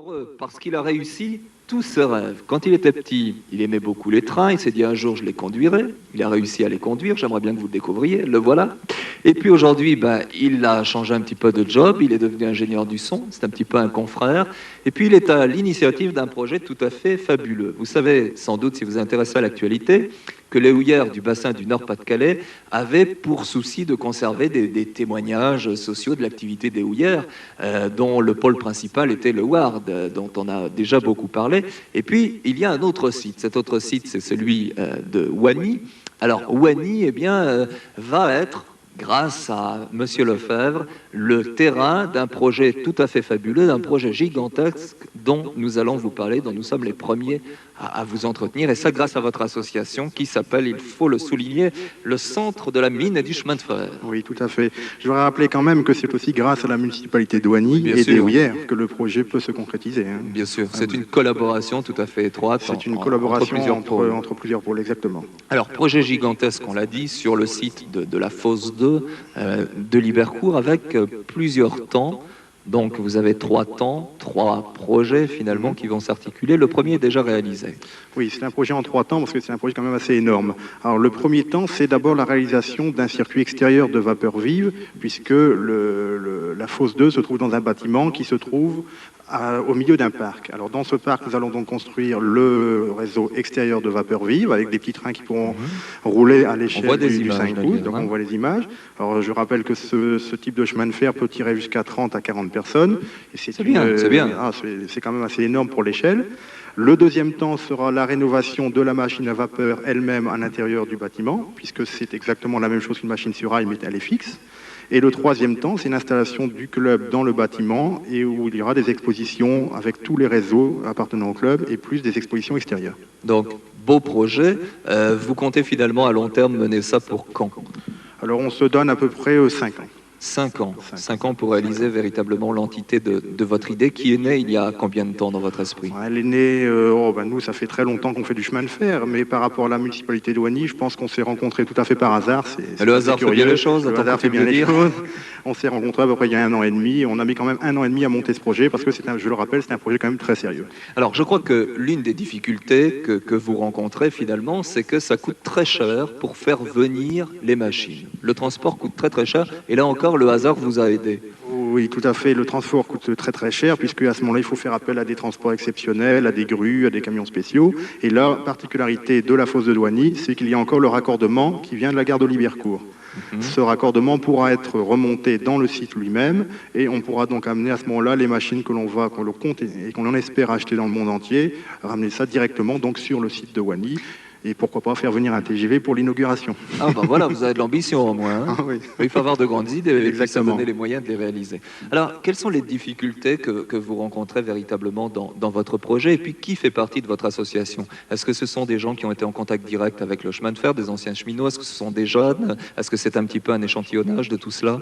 heureux parce qu'il a réussi tous ses rêves. Quand il était petit, il aimait beaucoup les trains. Il s'est dit un jour je les conduirai. Il a réussi à les conduire. J'aimerais bien que vous le découvriez. Le voilà. Et puis aujourd'hui, il a changé un petit peu de job. Il est devenu ingénieur du son. C'est un petit peu un confrère. Et puis il est à l'initiative d'un projet tout à fait fabuleux. Vous savez sans doute, si vous vous intéressez à l'actualité, que les houillères du bassin du Nord-Pas-de-Calais avaient pour souci de conserver des témoignages sociaux de l'activité des houillères, dont le pôle principal était le Ward, dont on a déjà beaucoup parlé. Et puis, il y a un autre site. Cet autre site, c'est celui de Wany. Alors, Wany, va être, grâce à Monsieur Lefebvre, le terrain d'un projet tout à fait fabuleux, d'un projet gigantesque dont nous allons vous parler, dont nous sommes les premiers à vous entretenir, et ça grâce à votre association qui s'appelle, il faut le souligner, le Centre de la mine et du chemin de fer. Oui, tout à fait. Je voudrais rappeler quand même que c'est aussi grâce à la municipalité de Wany et des houillères que le projet peut se concrétiser. Bien sûr, c'est une collaboration tout à fait étroite. C'est une collaboration entre plusieurs pôles, exactement. Alors, projet gigantesque, on l'a dit, sur le site de la fosse 2 de Libercourt, avec plusieurs temps. Donc vous avez trois projets finalement qui vont s'articuler. Le premier est déjà réalisé. Oui, c'est un projet en 3 temps parce que c'est un projet quand même assez énorme. Alors le premier temps, c'est d'abord la réalisation d'un circuit extérieur de vapeur vive, puisque la fosse 2 se trouve dans un bâtiment qui se trouve au milieu d'un parc. Alors dans ce parc, nous allons donc construire le réseau extérieur de vapeur vive avec des petits trains qui pourront rouler à l'échelle du 5 pouces. Donc on voit les images. Alors je rappelle que ce type de chemin de fer peut tirer jusqu'à 30 à 40 personnes. C'est bien, c'est bien. C'est quand même assez énorme pour l'échelle. Le deuxième temps sera la rénovation de la machine à vapeur elle-même à l'intérieur du bâtiment, puisque c'est exactement la même chose qu'une machine sur rail, mais elle est fixe. Et le troisième temps, c'est l'installation du club dans le bâtiment et où il y aura des expositions avec tous les réseaux appartenant au club et plus des expositions extérieures. Donc, beau projet. Vous comptez finalement à long terme mener ça pour quand? Alors, on se donne à peu près 5 ans. 5 ans. 5 ans pour réaliser véritablement l'entité de votre idée qui est née il y a combien de temps dans votre esprit? Elle est née, nous ça fait très longtemps qu'on fait du chemin de fer, mais par rapport à la municipalité de Wany, je pense qu'on s'est rencontrés tout à fait par hasard. Le hasard fait bien les choses, le hasard fait bien les choses. On s'est rencontrés à peu près il y a 1 an et demi, on a mis quand même 1 an et demi à monter ce projet, parce que je le rappelle, c'est un projet quand même très sérieux. Alors je crois que l'une des difficultés que vous rencontrez finalement, c'est que ça coûte très cher pour faire venir les machines. Le transport coûte très très cher, et là encore le hasard vous a aidé. Oui, tout à fait. Le transport coûte très très cher, puisque à ce moment-là, il faut faire appel à des transports exceptionnels, à des grues, à des camions spéciaux. Et la particularité de la fosse de Wany, c'est qu'il y a encore le raccordement qui vient de la gare de Libercourt. Ce raccordement pourra être remonté dans le site lui-même, et on pourra donc amener à ce moment-là les machines qu'on compte et qu'on espère acheter dans le monde entier, ramener ça directement donc sur le site de Wany. Et pourquoi pas faire venir un TGV pour l'inauguration. Ah voilà, vous avez de l'ambition au moins. Hein. Ah, oui. Il faut avoir de grandes idées et puis se Exactement. donner les moyens de les réaliser. Alors, quelles sont les difficultés que vous rencontrez véritablement dans votre projet? Et puis, qui fait partie de votre association? Est-ce que ce sont des gens qui ont été en contact direct avec le chemin de fer, des anciens cheminots? Est-ce que ce sont des jeunes? Est-ce que c'est un petit peu un échantillonnage de tout cela?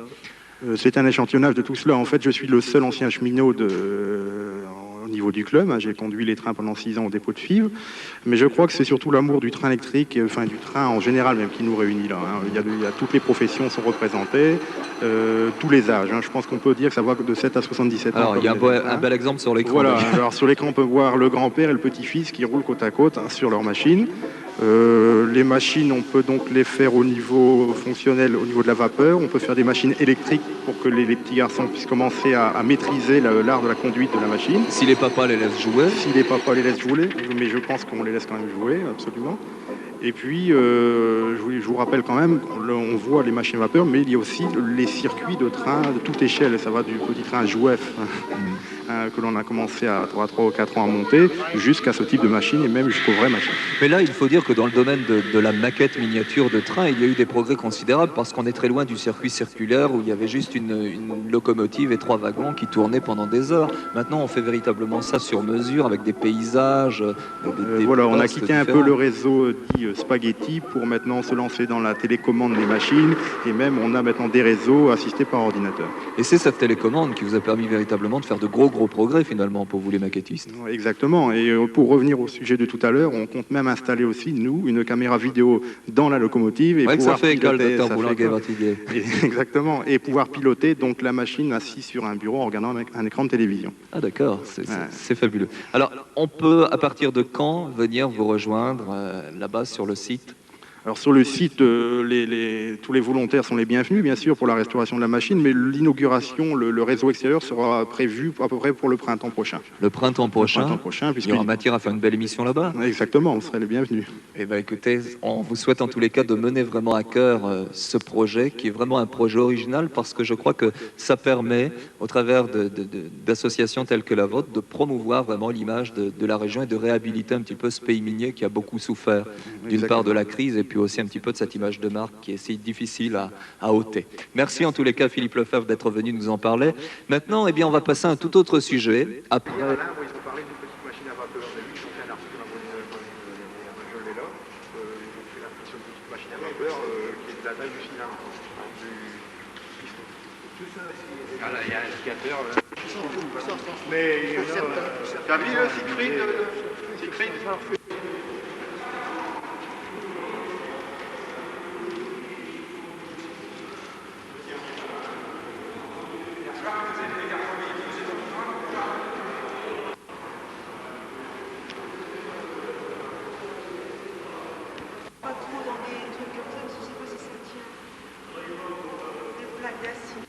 C'est un échantillonnage de tout cela. En fait, je suis le seul ancien cheminot au niveau du club. J'ai conduit les trains pendant 6 ans au dépôt de Fives. Mais je crois que c'est surtout l'amour du train électrique, enfin du train en général même, qui nous réunit là. Il y a toutes les professions sont représentées, tous les âges. Je pense qu'on peut dire que ça va de 7 à 77 ans. Alors, il y a un bel exemple sur l'écran. Voilà. Alors, sur l'écran, on peut voir le grand-père et le petit-fils qui roulent côte à côte sur leur machine. Les machines, on peut donc les faire au niveau fonctionnel, au niveau de la vapeur. On peut faire des machines électriques pour que les petits garçons puissent commencer à maîtriser l'art de la conduite de la machine. Si les papas les laissent jouer. Si les papas les laissent jouer, mais je pense qu'on les laisse quand même jouer, absolument. Et puis, je vous rappelle quand même, on voit les machines à vapeur, mais il y a aussi les circuits de train de toute échelle. Ça va du petit train Jouef, que l'on a commencé à 3 ou 4 ans à monter, jusqu'à ce type de machine et même jusqu'aux vraies machines. Mais là, il faut dire que dans le domaine de la maquette miniature de train, il y a eu des progrès considérables parce qu'on est très loin du circuit circulaire où il y avait juste une locomotive et 3 wagons qui tournaient pendant des heures. Maintenant, on fait véritablement ça sur mesure avec des paysages. Voilà, on a quitté un peu le réseau dit spaghetti pour maintenant se lancer dans la télécommande des machines. Et même, on a maintenant des réseaux assistés par ordinateur. Et c'est cette télécommande qui vous a permis véritablement de faire de gros progrès finalement pour vous les maquettistes. Ouais, exactement. Et pour revenir au sujet de tout à l'heure, on compte même installer aussi, nous, une caméra vidéo dans la locomotive. Et Ouais, pouvoir ça fait école, piloter, docteur ça Boulanger fait Vartiguet. Exactement. Et pouvoir piloter donc la machine assise sur un bureau en regardant un écran de télévision. Ah d'accord, c'est fabuleux. Alors, on peut, à partir de quand, venir vous rejoindre là-bas sur le site ? Alors sur le site, tous les volontaires sont les bienvenus, bien sûr, pour la restauration de la machine, mais l'inauguration, le réseau extérieur sera prévu à peu près pour le printemps prochain. Le printemps prochain, il y aura matière à faire une belle émission là-bas. Exactement, on serait les bienvenus. Eh bien écoutez, on vous souhaite en tous les cas de mener vraiment à cœur ce projet, qui est vraiment un projet original, parce que je crois que ça permet, au travers d'associations telles que la vôtre, de promouvoir vraiment l'image de la région et de réhabiliter un petit peu ce pays minier qui a beaucoup souffert, d'une part de la crise et puis aussi un petit peu de cette image de marque qui est si difficile à ôter. Merci en tous les cas Philippe Lefebvre d'être venu nous en parler. Maintenant, eh bien, on va passer à un tout autre sujet. Après... Ils ont parlé d'une petite machine à vapeur. Ils ont fait un article dans je l'ai là. Ils ont fait l'impression d'une petite machine à vapeur qui est de la taille du cylindre. Ah là, il y a un indicateur. Mais t'as vu Siegfried Pas trop dans des trucs comme ça, parce que je sais pas si ça tient. Des plaques d'acier.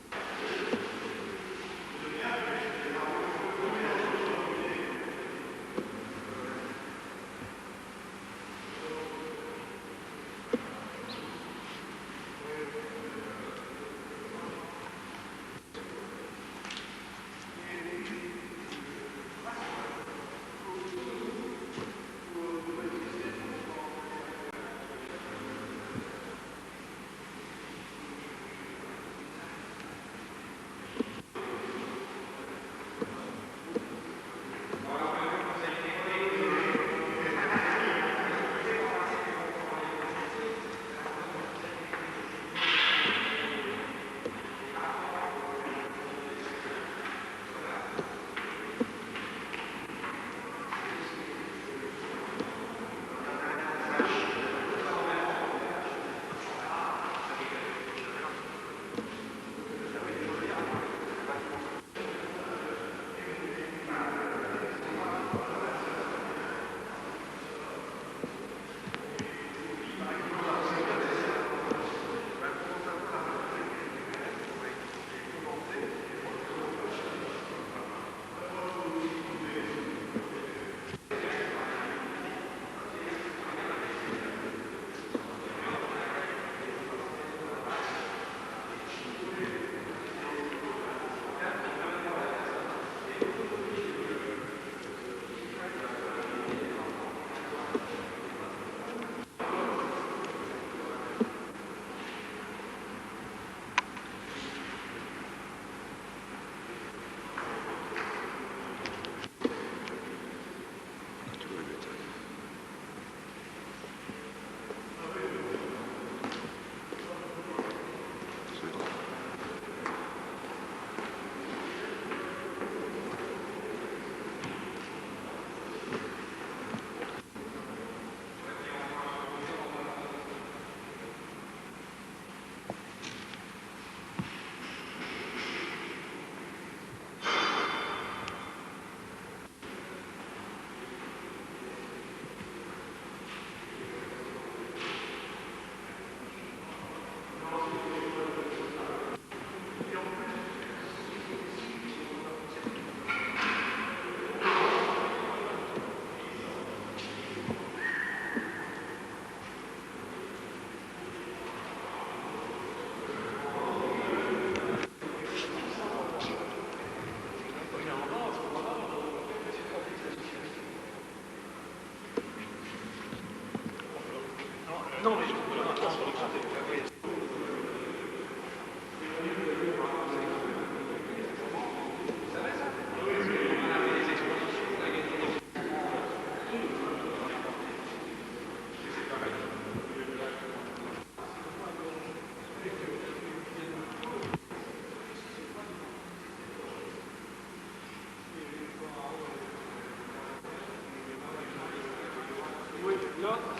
là.